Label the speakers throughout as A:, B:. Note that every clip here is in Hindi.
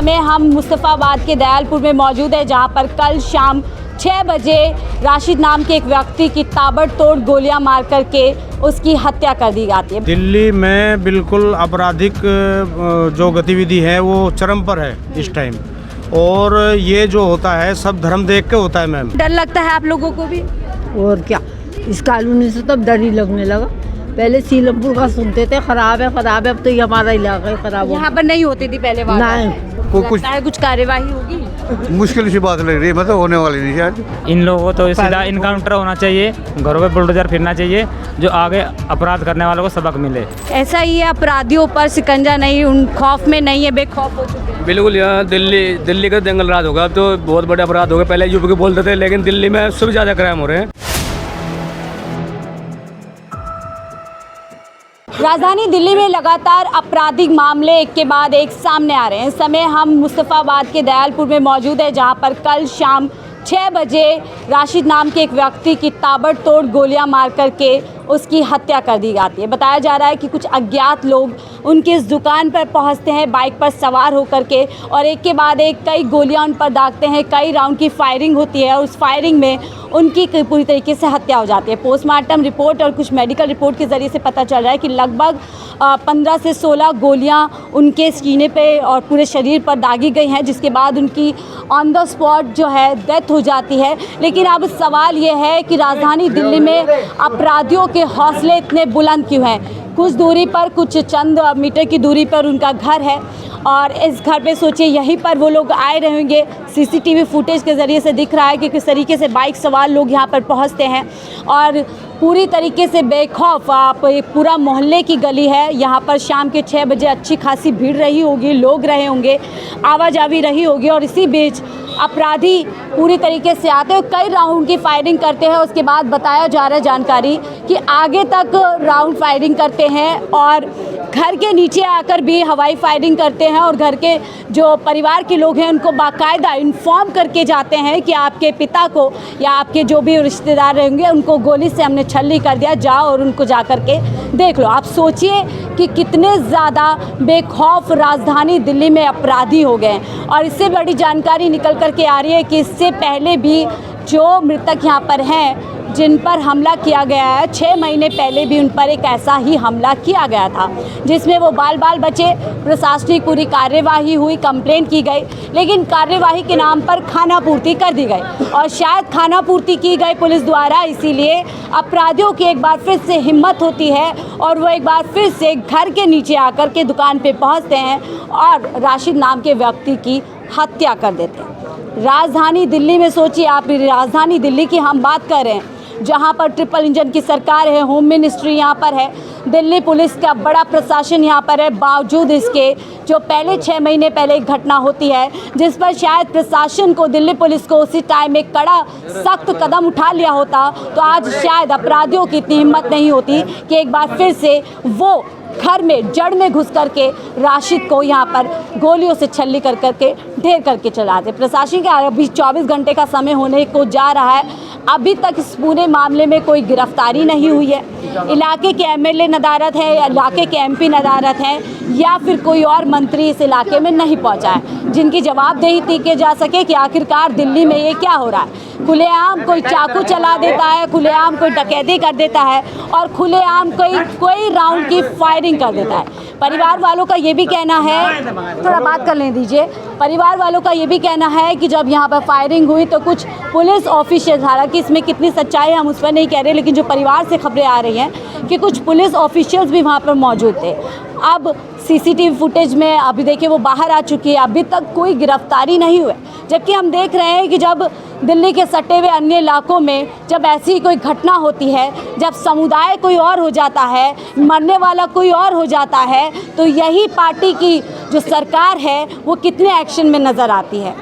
A: समय हम मुस्तफ़ाबाद के दयालपुर में मौजूद है, जहां पर कल शाम 6 बजे राशिद नाम के एक व्यक्ति की ताबड़तोड़ गोलियां मार करके उसकी हत्या कर दी जाती है।
B: दिल्ली में बिल्कुल आपराधिक जो गतिविधि है वो चरम पर है इस टाइम, और ये जो होता है सब धर्म देख के होता है मैम।
A: डर लगता है आप लोगों को भी?
C: और क्या, इस कॉलोनी से तब डर ही लगने लगा। पहले सीलमपुर का सुनते थे खराब है, अब तो ये हमारा इलाका ही खराब हो।
A: यहाँ पर नहीं होती थी पहले बात?
C: नहीं,
A: कुछ कुछ कार्यवाही होगी?
D: मुश्किल सी बात लग रही है, मतलब होने वाली नहीं शायद।
E: इन लोगों को तो सीधा इनकाउंटर होना चाहिए, घरों पे बुलडोजर फिरना चाहिए, जो आगे अपराध करने वालों को सबक मिले।
A: ऐसा ही है, अपराधियों पर शिकंजा नहीं, उन खौफ में नहीं है, बेखौफ हो चुके हैं।
F: बिल्कुल, यहाँ दिल्ली का जंगल राज होगा, अब तो बहुत बड़े अपराध हो गए। पहले यूपी के बोलते थे, लेकिन दिल्ली में उससे भी ज़्यादा क्राइम हो रहे हैं।
A: राजधानी दिल्ली में लगातार आपराधिक मामले एक के बाद एक सामने आ रहे हैं। इस समय हम मुस्तफ़ाबाद के दयालपुर में मौजूद है, जहां पर कल शाम 6 बजे राशिद नाम के एक व्यक्ति की ताबड़तोड़ गोलियां मार करके उसकी हत्या कर दी जाती है। बताया जा रहा है कि कुछ अज्ञात लोग उनकी इस दुकान पर पहुंचते हैं बाइक पर सवार होकर के, और एक के बाद एक कई गोलियां उन पर दागते हैं। कई राउंड की फायरिंग होती है और उस फायरिंग में उनकी पूरी तरीके से हत्या हो जाती है। पोस्टमार्टम रिपोर्ट और कुछ मेडिकल रिपोर्ट के ज़रिए से पता चल रहा है कि लगभग 15 से 16 गोलियां उनके सीने पे और पूरे शरीर पर दागी गई हैं, जिसके बाद उनकी ऑन द स्पॉट जो है डेथ हो जाती है। लेकिन अब सवाल ये है कि राजधानी दिल्ली में अपराधियों के हौसले इतने बुलंद क्यों हैं? कुछ दूरी पर, कुछ चंद मीटर की दूरी पर उनका घर है, और इस घर पे सोचिए यहीं पर वो लोग आए रहेंगे। सीसीटीवी फुटेज के ज़रिए से दिख रहा है कि किस तरीके से बाइक सवार लोग यहाँ पर पहुँचते हैं और पूरी तरीके से बेखौफ। आप पूरा मोहल्ले की गली है, यहाँ पर शाम के 6 बजे अच्छी खासी भीड़ रही होगी, लोग रहे होंगे, आवाजाही रही होगी, और इसी बीच अपराधी पूरी तरीके से आते हैं, कई राउंड की फायरिंग करते हैं। उसके बाद बताया जा रहा है जानकारी कि आगे तक राउंड फायरिंग करते हैं और घर के नीचे आकर भी हवाई फायरिंग करते हैं, और घर के जो परिवार के लोग हैं उनको बाकायदा इन्फॉर्म करके जाते हैं कि आपके पिता को या आपके जो भी रिश्तेदार रहेंगे उनको गोली से हमने छल्ली कर दिया, जाओ और उनको जा कर के देख लो। आप सोचिए कि कितने ज़्यादा बेखौफ राजधानी दिल्ली में अपराधी हो गए हैं। और इससे बड़ी जानकारी निकल कर के आ रही है कि इससे पहले भी जो मृतक यहाँ पर हैं जिन पर हमला किया गया है, 6 महीने पहले भी उन पर एक ऐसा ही हमला किया गया था, जिसमें वो बाल बचे। प्रशासनिक पूरी कार्यवाही हुई, कंप्लेंट की गई, लेकिन कार्यवाही के नाम पर खानापूर्ति कर दी गई, और शायद खानापूर्ति की गई पुलिस द्वारा। इसीलिए अपराधियों की एक बार फिर से हिम्मत होती है और वो एक बार फिर से घर के नीचे आकर के दुकान पे पहुंचते हैं और राशिद नाम के व्यक्ति की हत्या कर देते हैं। राजधानी दिल्ली में सोचिए आप, राजधानी दिल्ली की हम बात कर रहे हैं, जहां पर ट्रिपल इंजन की सरकार है, होम मिनिस्ट्री यहाँ पर है, दिल्ली पुलिस का बड़ा प्रशासन यहाँ पर है। बावजूद इसके जो पहले 6 महीने पहले एक घटना होती है जिस पर शायद प्रशासन को, दिल्ली पुलिस को उसी टाइम एक कड़ा सख्त कदम उठा लिया होता, तो आज शायद अपराधियों की इतनी हिम्मत नहीं होती कि एक बार फिर से वो घर में जड़ में घुस करके राशिद को यहाँ पर गोलियों से छल्ली कर करके ढेर करके चलाते। प्रशासन का अभी 24 घंटे का समय होने को जा रहा है, अभी तक इस पूरे मामले में कोई गिरफ्तारी नहीं हुई है। इलाके के एमएलए नदारत है या इलाके के एमपी नदारत हैं, या फिर कोई और मंत्री इस इलाके में नहीं पहुंचा है जिनकी जवाबदेही की जा सके कि आखिरकार दिल्ली में ये क्या हो रहा है। खुलेआम कोई चाकू चला देता है, खुलेआम कोई डकैती कर देता है, और खुलेआम कोई राउंड की फायरिंग कर देता है। परिवार वालों का ये भी कहना है, थोड़ा बात कर लें दीजिए, परिवार वालों का ये भी कहना है कि जब यहाँ पर फायरिंग हुई तो कुछ पुलिस ऑफिशियल, हालांकि इसमें कितनी सच्चाई है हम उस पर नहीं कह रहे, लेकिन जो परिवार से खबरें आ रही हैं कि कुछ पुलिस ऑफिशियल्स भी वहाँ पर मौजूद थे। अब सीसीटीवी फुटेज में अभी देखिए वो बाहर आ चुकी है, अभी तक कोई गिरफ्तारी नहीं हुई। जबकि हम देख रहे हैं कि जब दिल्ली के सटे हुए अन्य इलाकों में जब ऐसी कोई घटना होती है, जब समुदाय कोई और हो जाता है, मरने वाला कोई और हो जाता है, तो यही पार्टी की जो सरकार है वो कितने एक्शन में नज़र आती है।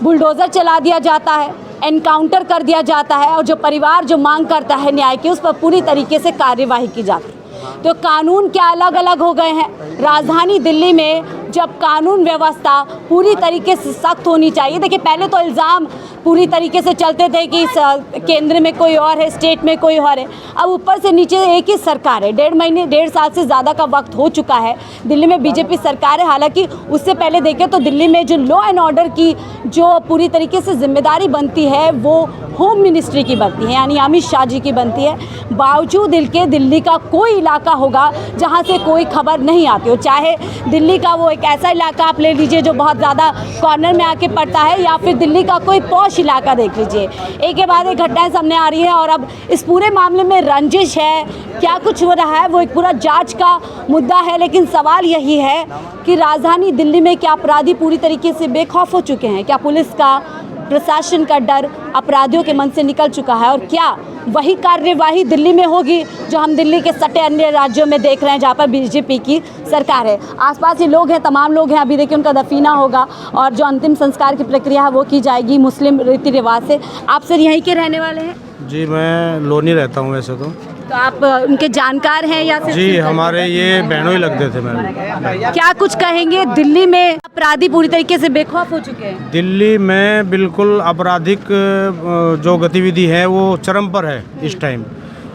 A: बुलडोज़र चला दिया जाता है, एनकाउंटर कर दिया जाता है, और जो परिवार जो मांग करता है न्याय की, उस पर पूरी तरीके से कार्यवाही की जाती है। तो कानून क्या अलग अलग हो गए हैं। राजधानी दिल्ली में जब कानून व्यवस्था पूरी तरीके से सख्त होनी चाहिए। देखिए, पहले तो इल्ज़ाम पूरी तरीके से चलते थे कि केंद्र में कोई और है, स्टेट में कोई और है। अब ऊपर से नीचे एक ही सरकार है। 1.5 साल से ज़्यादा का वक्त हो चुका है। दिल्ली में बीजेपी सरकार है। हालांकि उससे पहले देखें तो दिल्ली में जो लॉ एंड ऑर्डर की जो पूरी तरीके से जिम्मेदारी बनती है वो होम मिनिस्ट्री की बनती है, यानी अमित शाह जी की बनती है। बावजूद इनके दिल्ली का कोई इलाका होगा जहाँ से कोई खबर नहीं आती हो, चाहे दिल्ली का वो एक ऐसा इलाका आप ले लीजिए जो बहुत ज़्यादा कॉर्नर में आके पड़ता है, या फिर दिल्ली का कोई पॉश इलाका देख लीजिए। एक के बाद एक घटनाएं सामने आ रही है और अब इस पूरे मामले में रंजिश है, क्या कुछ हो रहा है वो एक पूरा जांच का मुद्दा है। लेकिन सवाल यही है कि राजधानी दिल्ली में क्या अपराधी पूरी तरीके से बेखौफ हो चुके हैं? क्या पुलिस का, प्रशासन का डर अपराधियों के मन से निकल चुका है? और क्या वही कार्यवाही दिल्ली में होगी जो हम दिल्ली के सटे अन्य राज्यों में देख रहे हैं जहाँ पर बीजेपी की सरकार है? आसपास ही लोग हैं, तमाम लोग हैं। अभी देखिए उनका दफीना होगा और जो अंतिम संस्कार की प्रक्रिया है वो की जाएगी मुस्लिम रीति रिवाज से। आप सर यहीं के रहने वाले हैं?
B: जी, मैं लोनी रहता हूँ वैसे तो
A: आप उनके जानकार हैं या सिर्फ?
B: जी, हमारे ये बहनों ही लगते थे मैम।
A: क्या कुछ कहेंगे? दिल्ली में अपराधी पूरी तरीके से बेखौफ हो चुके हैं।
B: दिल्ली में बिल्कुल आपराधिक जो गतिविधि है वो चरम पर है इस टाइम।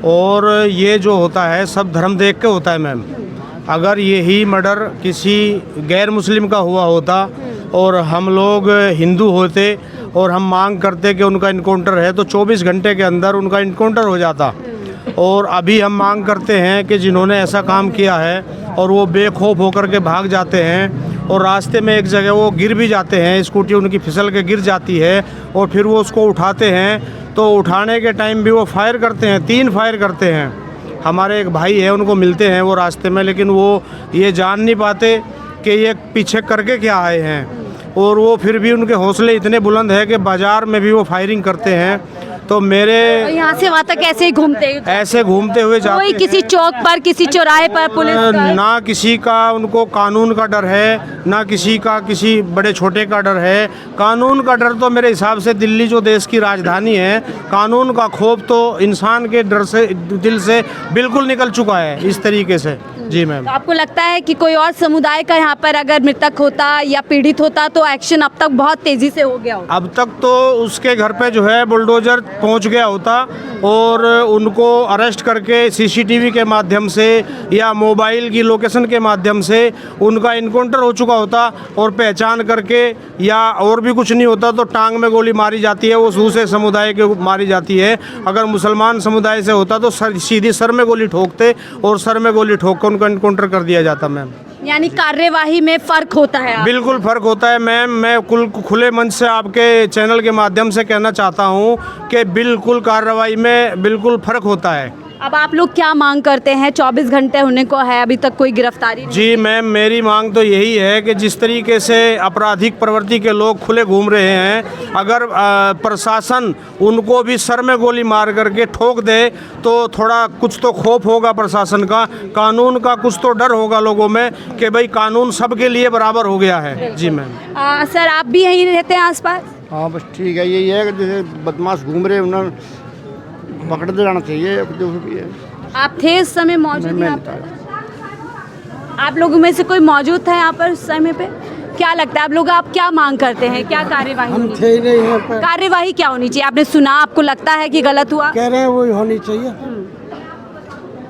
B: और ये जो होता है सब धर्म देख के होता है मैम। अगर यही मर्डर किसी गैर मुस्लिम का हुआ होता और हम लोग हिंदू होते और हम मांग करते कि उनका इनकाउंटर है तो 24 घंटे के अंदर उनका इनकाउंटर हो जाता। और अभी हम मांग करते हैं कि जिन्होंने ऐसा काम किया है और वो बेखौफ होकर के भाग जाते हैं और रास्ते में एक जगह वो गिर भी जाते हैं, स्कूटी उनकी फिसल के गिर जाती है और फिर वो उसको उठाते हैं तो उठाने के टाइम भी वो फायर करते हैं, 3 फायर करते हैं। हमारे एक भाई है, उनको मिलते हैं वो रास्ते में, लेकिन वो ये जान नहीं पाते कि ये पीछे करके क्या आए हैं। और वो फिर भी उनके हौसले इतने बुलंद है कि बाज़ार में भी वो फायरिंग करते हैं। तो मेरे
A: यहाँ से वहाँ तक ऐसे ही
B: ऐसे घूमते हुए जाते
A: कोई किसी चौक पर, किसी चौराहे पर पुलिस का?
B: ना किसी का उनको कानून का डर है, ना किसी का किसी बड़े छोटे का डर है। कानून का डर तो मेरे हिसाब से दिल्ली जो देश की राजधानी है, कानून का खौफ तो इंसान के डर से, दिल से बिल्कुल निकल चुका है इस तरीके से। जी मैम।
A: तो आपको लगता है कि कोई और समुदाय का यहाँ पर अगर मृतक होता या पीड़ित होता तो एक्शन अब तक बहुत तेजी से हो गया होता?
B: अब तक तो उसके घर पे जो है बुलडोजर पहुंच गया होता और उनको अरेस्ट करके सीसीटीवी के माध्यम से या मोबाइल की लोकेशन के माध्यम से उनका इनकाउंटर हो चुका होता और पहचान करके, या और भी कुछ नहीं होता तो टांग में गोली मारी जाती है, वो दूसरे समुदाय के मारी जाती है। अगर मुसलमान समुदाय से होता तो सीधी सर में गोली ठोकते और सर में गोली ठोक कर उनका इनकाउंटर कर दिया जाता मैम।
A: यानी कार्यवाही में फर्क होता है?
B: बिल्कुल फ़र्क होता है मैम। मैं खुले मंच से आपके चैनल के माध्यम से कहना चाहता हूँ कि बिल्कुल कार्रवाई में बिल्कुल फ़र्क होता है।
A: अब आप लोग क्या मांग करते हैं? 24 घंटे होने को है, अभी तक कोई गिरफ्तारी नहीं?
B: जी मैम, मेरी मांग तो यही है कि जिस तरीके से आपराधिक प्रवृत्ति के लोग खुले घूम रहे हैं, अगर प्रशासन उनको भी सर में गोली मार करके ठोक दे तो थोड़ा कुछ तो खौफ होगा प्रशासन का, कानून का कुछ तो डर होगा लोगों में कि भाई कानून सबके लिए बराबर हो गया है। जी मैम।
A: सर आप भी यहीं रहते हैं आसपास?
G: हाँ बस ठीक है, यही है कि जैसे बदमाश घूम रहे उन्हें पकड़ते जाना चाहिए जो भी है।
A: आप थे इस समय मौजूद यहाँ पर? आप लोगों में से कोई मौजूद था यहाँ पर उस समय पे? क्या लगता है आप लोग, आप क्या मांग करते हैं? क्या कार्यवाही
H: हम
A: होनी
H: थे ही नहीं यहाँ पर।
A: कार्यवाही क्या होनी चाहिए? आपने सुना, आपको लगता है कि गलत हुआ?
H: कह रहे हैं वही होनी चाहिए।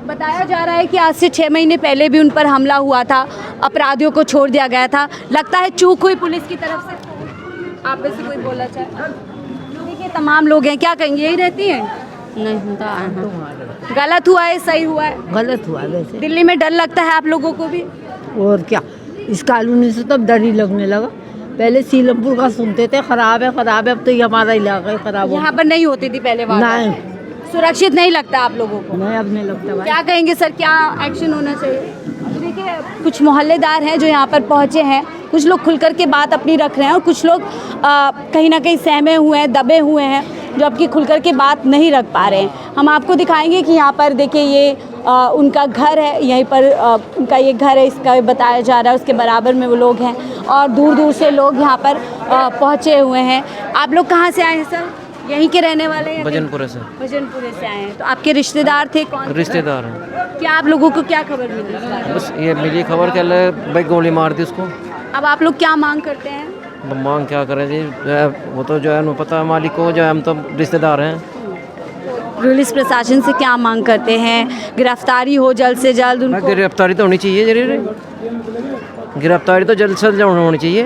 A: बताया जा रहा है कि आज से 6 महीने पहले भी उन पर हमला हुआ था, अपराधियों को छोड़ दिया गया था। लगता है चूक हुई पुलिस की तरफ से? आप में से कोई बोलना चाहे? देखिए तमाम लोग हैं, क्या कहेंगे? यही रहती हैं?
C: नहीं
A: गलत हुआ है, सही हुआ है?
C: गलत हुआ वैसे।
A: दिल्ली में डर लगता है आप लोगों को भी?
C: और क्या, इस कॉलोनी से तब डर ही लगने लगा। पहले सीलमपुर का सुनते थे खराब है खराब है, अब तो ये हमारा इलाका ही खराब हो।
A: यहाँ पर नहीं होती थी पहले बात?
C: नहीं,
A: सुरक्षित नहीं लगता आप लोगों को?
C: नहीं अब नहीं लगता भाई।
A: क्या कहेंगे सर, क्या एक्शन होना चाहिए? देखिए कुछ मोहल्लेदार हैं जो यहाँ पर पहुँचे हैं, कुछ लोग खुलकर के बात अपनी रख रहे हैं और कुछ लोग कहीं ना कहीं सहमे हुए हैं, दबे हुए हैं, जो आपकी खुलकर के बात नहीं रख पा रहे हैं। हम आपको दिखाएंगे कि यहाँ पर देखिए ये उनका घर है, यहीं पर उनका ये घर है, इसका बताया जा रहा है, उसके बराबर में वो लोग हैं और दूर दूर से लोग यहाँ पर पहुँचे हुए हैं। आप लोग कहाँ से आए हैं सर? यहीं के रहने वाले हैं?
I: भजनपुरे से।
A: भजनपुरे से आए हैं। तो आपके रिश्तेदार थे? कौन
I: रिश्तेदार हैं।
A: क्या आप लोगों को क्या खबर मिली?
I: बस ये मिली खबर, क्या भाई गोली मार दी उसको।
A: अब आप लोग क्या मांग करते हैं?
I: मांग क्या करें जी, वो तो जो है ना पता है मालिक को, जो है हम तो रिश्तेदार हैं।
A: पुलिस प्रशासन से क्या मांग करते हैं? गिरफ्तारी हो जल्द से जल्द उनको।
I: गिरफ्तारी तो होनी चाहिए जरूर, गिरफ्तारी तो जल्द से जल्द होनी चाहिए।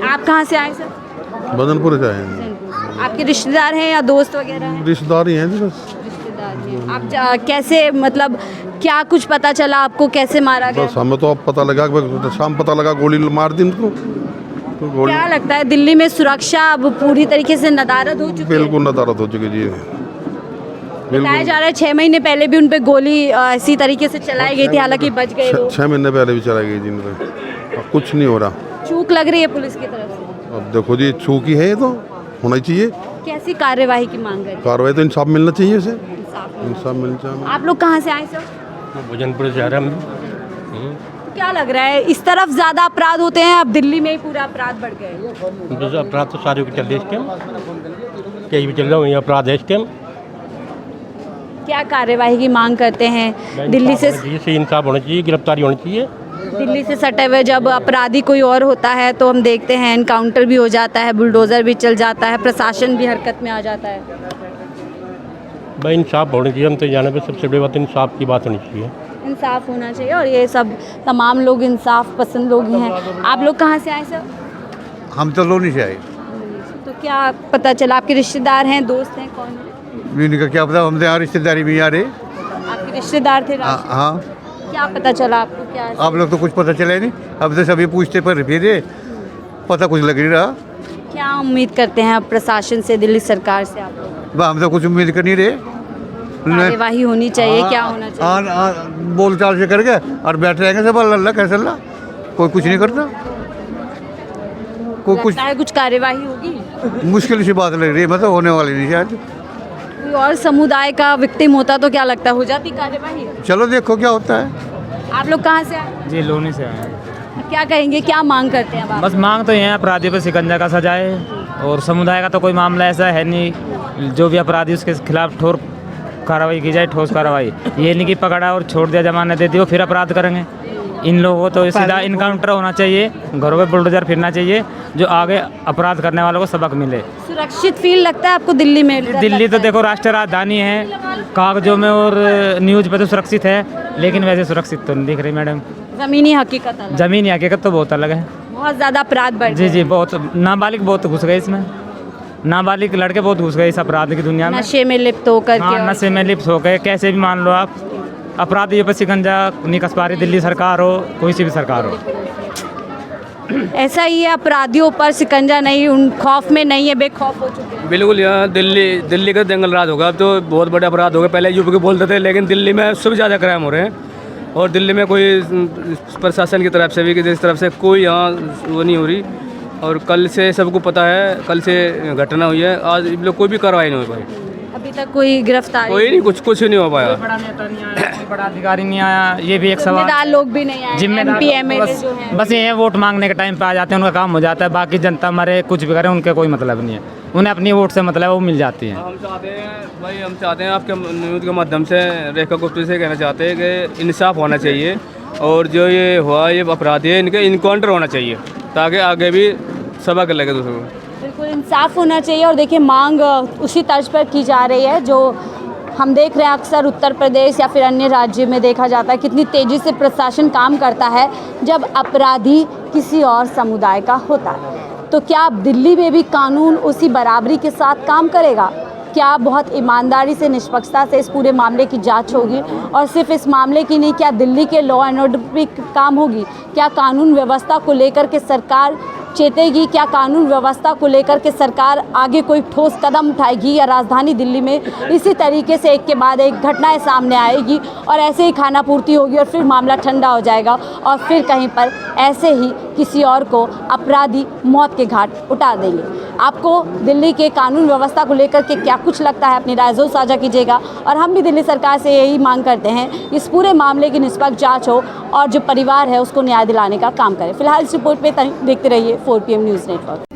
A: आप कहाँ से आए सर?
D: बदनपुर से आए हैं।
A: आपके रिश्तेदार हैं या दोस्त वगैरह हैं?
D: रिश्तेदार ही हैं जी बस।
A: रिश्तेदार हैं। आप कैसे, मतलब क्या कुछ पता चला आपको, कैसे मारा गया?
D: बस हमें तो अब पता लगा, शाम पता लगा, गोली मार दी उनको। तो गोली
A: क्या लगता है दिल्ली में सुरक्षा अब पूरी तरीके से नदारद हो चुकी है?
D: बिल्कुल नदारद हो चुकी जी।
A: बताया जा रहा है 6 महीने पहले भी उन पे गोली इसी तरीके से चलाई गई थी, हालांकि बच गए वो।
D: 6 महीने पहले भी चलाई गई जी इन पे। अब कुछ नहीं हो रहा।
A: चूक लग रही है पुलिस की तरफ से।
D: अब देखो जी, चूक ही है, ये तो होना ही चाहिए।
A: कैसी कार्यवाही की मांग है?
D: कार्रवाई तो इंसाफ मिलना चाहिए उसे,
A: इंसाफ।
D: इंसाफ मिलना चाहिए।
A: आप लोग कहाँ से आए सर?
F: भोजनपुर से आ रहे हैं।
A: तो क्या लग रहा है, इस तरफ ज्यादा अपराध होते हैं, अब दिल्ली में ही पूरा अपराध बढ़ गए?
F: अपराध तो सारे चल रहे इस टाइम, कहीं भी चल रहा हूँ, ये अपराध है इस टाइम।
A: क्या कार्यवाही की मांग करते हैं? दिल्ली से
F: इंसाफ होना चाहिए, गिरफ्तारी होनी चाहिए।
A: दिल्ली से सटे हुए जब अपराधी कोई और होता है तो हम देखते हैं एनकाउंटर भी हो जाता है, बुलडोज़र भी चल जाता है, प्रशासन भी हरकत में आ जाता है।
F: भाई इंसाफ होना चाहिए, हम तो जाने पे सबसे बड़ी बात इंसाफ की बात होनी चाहिए।
A: इंसाफ होना चाहिए और ये सब तमाम लोग इंसाफ पसंद लोग ही हैं। आप लोग कहाँ से आए सर?
D: हम तो लोनी से आए।
A: तो क्या पता चला, आपके रिश्तेदार हैं, दोस्त हैं, कौन है?
D: इनका क्या पता, हम तो यहाँ रिश्तेदारी में आ रहे।
A: आपके रिश्तेदार थे?
D: हाँ।
A: क्या पता चला आपको? क्या
D: आप लोग तो कुछ पता चला नहीं, अब तो सभी पूछते पर फिर पता कुछ लग नहीं रहा।
A: क्या उम्मीद करते हैं अब प्रशासन से, दिल्ली सरकार से आप लोग?
D: हम तो कुछ उम्मीद कर नहीं रहे।
A: कार्यवाही होनी चाहिए, क्या होना चाहिए?
D: बोल चाल से करके और बैठ रहेंगे सब, अल्लाह कैसे अल्लाह, कोई कुछ नहीं करता। कोई
A: कुछ कार्यवाही होगी?
D: मुश्किल सी बात लग रही है, मतलब होने वाली नहीं शायद।
A: कोई और समुदाय का विक्टिम होता तो क्या लगता है हो जाती कार्यवाही?
D: चलो देखो क्या होता है।
A: आप लोग कहाँ से आए?
E: जी लोनी से आए हैं।
A: क्या कहेंगे, क्या मांग करते हैं आप?
E: बस मांग तो ये है अपराधी पर शिकंजा का सजाए, और समुदाय का तो कोई मामला ऐसा है नहीं, जो भी अपराधी उसके खिलाफ ठोस कार्रवाई की जाए, ठोस कार्रवाई। ये नहीं कि पकड़ा और छोड़ दिया, जमानत दे दी, वो फिर अपराध करेंगे। इन लोगों को तो सीधा इनकाउंटर होना चाहिए, घरों पे बुलडोजर फिरना चाहिए, जो आगे अपराध करने वालों को सबक मिले।
A: सुरक्षित फील लगता है आपको दिल्ली में?
E: दिल्ली तो देखो राष्ट्रीय राजधानी है, कागजों में और न्यूज़ पे तो सुरक्षित है, लेकिन वैसे सुरक्षित तो नहीं दिख रही मैडम।
A: ज़मीनी हकीकत अलग।
E: ज़मीनी हकीकत तो बहुत अलग है।
A: बहुत ज़्यादा अपराध बढ़
E: जी जी, बहुत नाबालिग बहुत घुस गए इसमें, नाबालिग लड़के बहुत घुस गए इस अपराध की दुनिया में।
A: नशे में लिप्त होकर
E: हाँ, नशे में लिप्त हो गए। कैसे भी मान लो आप, अपराधियों पर शिकंजा नहीं कस पा रही दिल्ली सरकार हो, कोई सी भी सरकार हो।
A: ऐसा ही है, अपराधियों पर शिकंजा नहीं, उन खौफ में नहीं है, बेखौफ हो चुके हैं।
F: बिल्कुल, यहाँ दिल्ली का जंगल राज होगा, अब तो बहुत बड़े अपराध हो गए। पहले यूपी के बोलते थे, लेकिन दिल्ली में उससे भी ज़्यादा क्राइम हो रहे हैं। और दिल्ली में कोई प्रशासन की तरफ से भी, किसी तरफ से कोई यहाँ वो नहीं हो रही। और कल से सबको पता है, कल से घटना हुई है, आज लोग कोई भी कार्रवाई नहीं हो पाई।
A: अभी तक कोई गिरफ्तारी?
F: कोई नहीं, कुछ नहीं हो पाया।
E: कोई बड़ा नेता नहीं आया, कोई बड़ा अधिकारी नहीं आया, ये भी एक सवाल।
A: जिम्मेदार लोग भी नहीं आए, MP MLA जो हैं।
E: बस ये है, वोट मांगने के टाइम पे आ जाते हैं, उनका काम हो जाता है। बाकी जनता मरे कुछ भी करे, उनके कोई मतलब नहीं है, उन्हें अपनी वोट से मतलब वो मिल जाती है।
F: हम चाहते हैं आपके न्यूज़ के माध्यम से रेखा गुप्ता से कहना चाहते हैं कि इंसाफ होना चाहिए, और जो ये हुआ ये अपराधी है, इनके इनकाउंटर होना चाहिए, ताकि आगे भी सबक लगे दूसरों को।
A: बिल्कुल इंसाफ होना चाहिए। और देखिए, मांग उसी तर्ज पर की जा रही है जो हम देख रहे हैं अक्सर उत्तर प्रदेश या फिर अन्य राज्य में देखा जाता है, कितनी तेज़ी से प्रशासन काम करता है जब अपराधी किसी और समुदाय का होता है। तो क्या अब दिल्ली में भी कानून उसी बराबरी के साथ काम करेगा? क्या बहुत ईमानदारी से, निष्पक्षता से इस पूरे मामले की जांच होगी? और सिर्फ इस मामले की नहीं, क्या दिल्ली के लॉ एंड ऑर्डर भी काम होगी? क्या कानून व्यवस्था को लेकर के सरकार चेतेगी? क्या कानून व्यवस्था को लेकर के सरकार आगे कोई ठोस कदम उठाएगी, या राजधानी दिल्ली में इसी तरीके से एक के बाद एक घटनाएं सामने आएगी और ऐसे ही खाना पूर्ति होगी और फिर मामला ठंडा हो जाएगा और फिर कहीं पर ऐसे ही किसी और को अपराधी मौत के घाट उतार देंगे? आपको दिल्ली के कानून व्यवस्था को लेकर के क्या कुछ लगता है? अपनी राय ज़रूर साझा कीजिएगा। और हम भी दिल्ली सरकार से यही मांग करते हैं, इस पूरे मामले की निष्पक्ष जांच हो और जो परिवार है उसको न्याय दिलाने का काम करें। फिलहाल इस रिपोर्ट पे देखते रहिए 4PM न्यूज़ नेटवर्क।